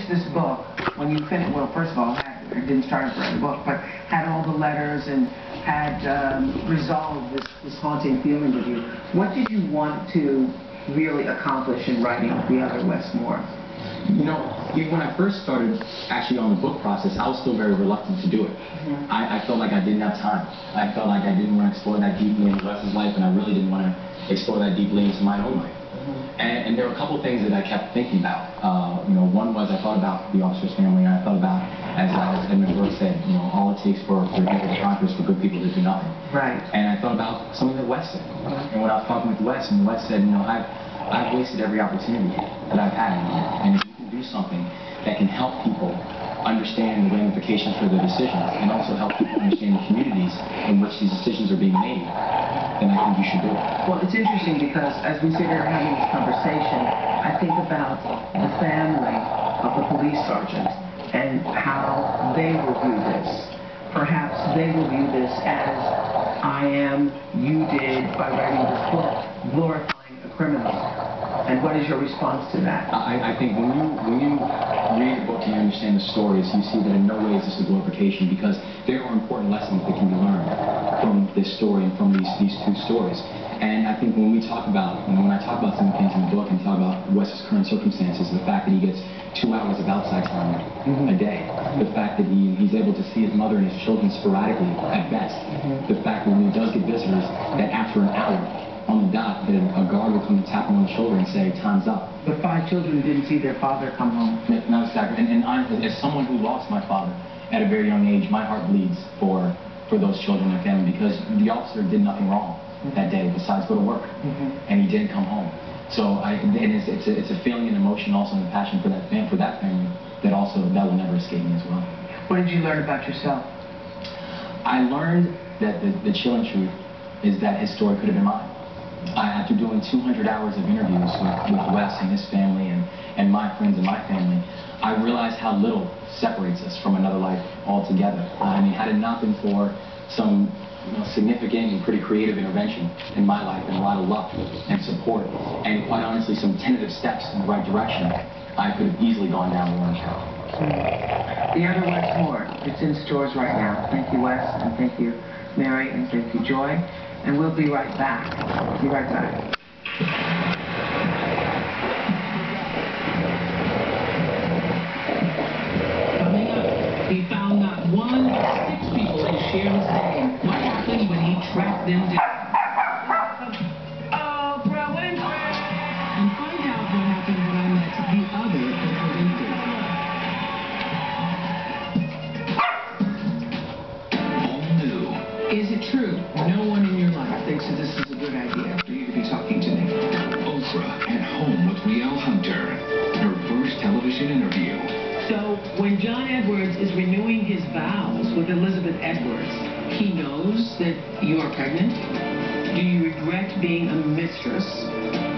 finished this book, when you finished, well, first of all, I didn't start to write the book, but had all the letters and had resolved this haunting feeling with you, what did you want to really accomplish in writing The Other Wes Moore? You know, when I first started actually on the book process, I was still very reluctant to do it. I felt like I didn't have time. I felt like I didn't want to explore that deeply into Wes's life, and I really didn't want to explore that deeply into my own life. And there were a couple of things that I kept thinking about. You know, one was I thought about the officer's family, and I thought about, as Edmund Burke said, you know, all it takes for evil to conquer is for good people to do nothing. Right. And I thought about something that Wes said. And when I was talking with Wes, and Wes said, you know, I've wasted every opportunity that I've had, and if you can do something that can help people understand the ramifications for their decisions, and also help people understand the communities in which these decisions are being made, then I think you should do it. Well, it's interesting because as we sit here having this conversation, I think about the family of the police sergeant and how they will view this. Perhaps they will view this as you did by writing this book, glorifying a criminal. And what is your response to that? I think when you read the book and you understand the stories, you see that in no way is this a glorification, because there are important lessons that can be learned from this story and from these two stories. And I think when we talk about, when I talk about some of the things in the book and talk about Wes's current circumstances, the fact that he gets 2 hours of outside time a day, the fact that he's able to see his mother and his children sporadically at best, the fact that when he does get visitors, that after an hour on the dot, that a guard will come and tap him on the shoulder and say, time's up. The 5 children didn't see their father come home. No, exactly. And as someone who lost my father at a very young age, my heart bleeds for those children and family, because the officer did nothing wrong that day besides go to work, and he didn't come home. So it's a feeling and emotion, also, and a passion for that family that will never escape me as well. What did you learn about yourself? I learned that the chilling truth is that his story could have been mine. After doing 200 hours of interviews with Wes and his family and my friends and my family, I realized how little separates us from another life altogether. I mean, had it not been for some significant and pretty creative intervention in my life, and a lot of luck and support, and quite honestly some tentative steps in the right direction, I could have easily gone down the orange path. The Other Wes Moore, it's in stores right now. Thank you, Wes, and thank you, Mary, and thank you, Joy. And we'll be right back. Be right back. Coming up, he found not one but 6 people who share his name. What happened when he tracked them down? Oprah Winfrey! And find out what happened when I met the other Oprah Winfrey. All new. Is it true no one in your life thinks that this is a good idea for you to be talking to me? Oprah at home with Rielle Hunter. Her first television interview. So, when John Edwards is renewing his vows with Elizabeth Edwards, he knows that you are pregnant? Do you regret being a mistress?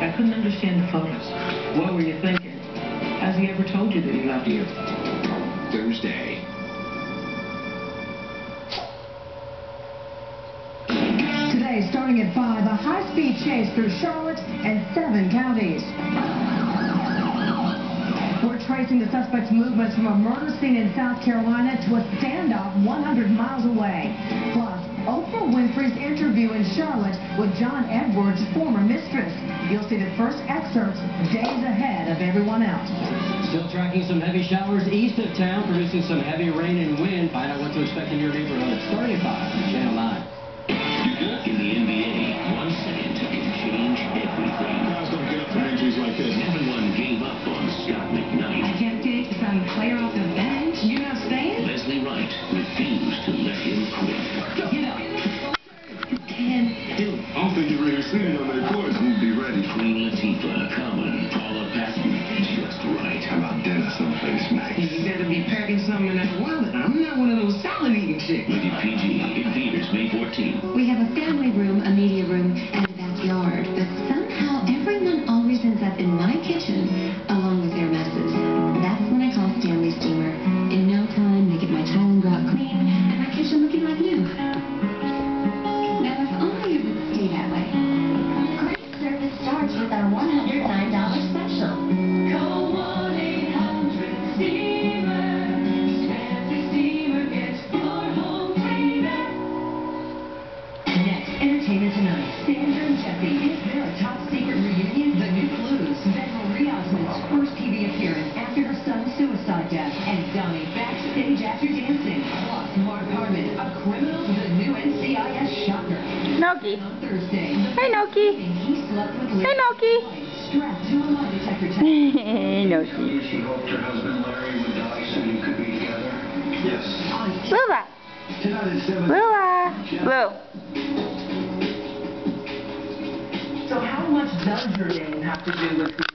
I couldn't understand the photos. What were you thinking? Has he ever told you that he loved you? Thursday. Today, starting at 5, a high-speed chase through Charlotte and 7 counties. We're tracing the suspect's movements from a murder scene in South Carolina to a standoff 100 miles away. Plus, Oprah Winfrey's interview in Charlotte with John Edwards' former mistress. You'll see the first excerpts days ahead of everyone else. Still tracking some heavy showers east of town, producing some heavy rain and wind. Find out what to expect in your neighborhood. Starting at 5 on Channel 9. In the NBA, 1 second can change everything. Guys don't get up for injuries like this. Everyone gave up on Scott McKnight. I can't take some player off the bench. You're not staying? Leslie Wright refused to let him quit. Get up. I don't think you're ready to see it on that court. We'll be ready. Queen Latifah, Common, Paula Patton, just right. How about dinner someplace nice? You better be packing something in that wallet. I'm not one of those salad-eating chicks. Rated PG in theaters May 14th. We have a family room, a media room, and a backyard, but somehow everyone always ends up in my kitchen along with their messes. That's when I call Stanley Steamer. In no time, they get my tile and grout clean, and my kitchen looking like new. Now, if only it would stay that way. Great service starts with our $109 special. Call 1-800-STEAMER. stage after dancing. Plus, Mark Harmon, a criminal, the new NCIS shocker. Noki. On Thursday, Hey, Noki. he slept with Hey, Noki. strapped to a lie detector test. Hey, Noki. She hoped her husband Larry would die so you could be together. Yes. Lula. Tonight at 7. Lula. Lou. So how much does your name have to do with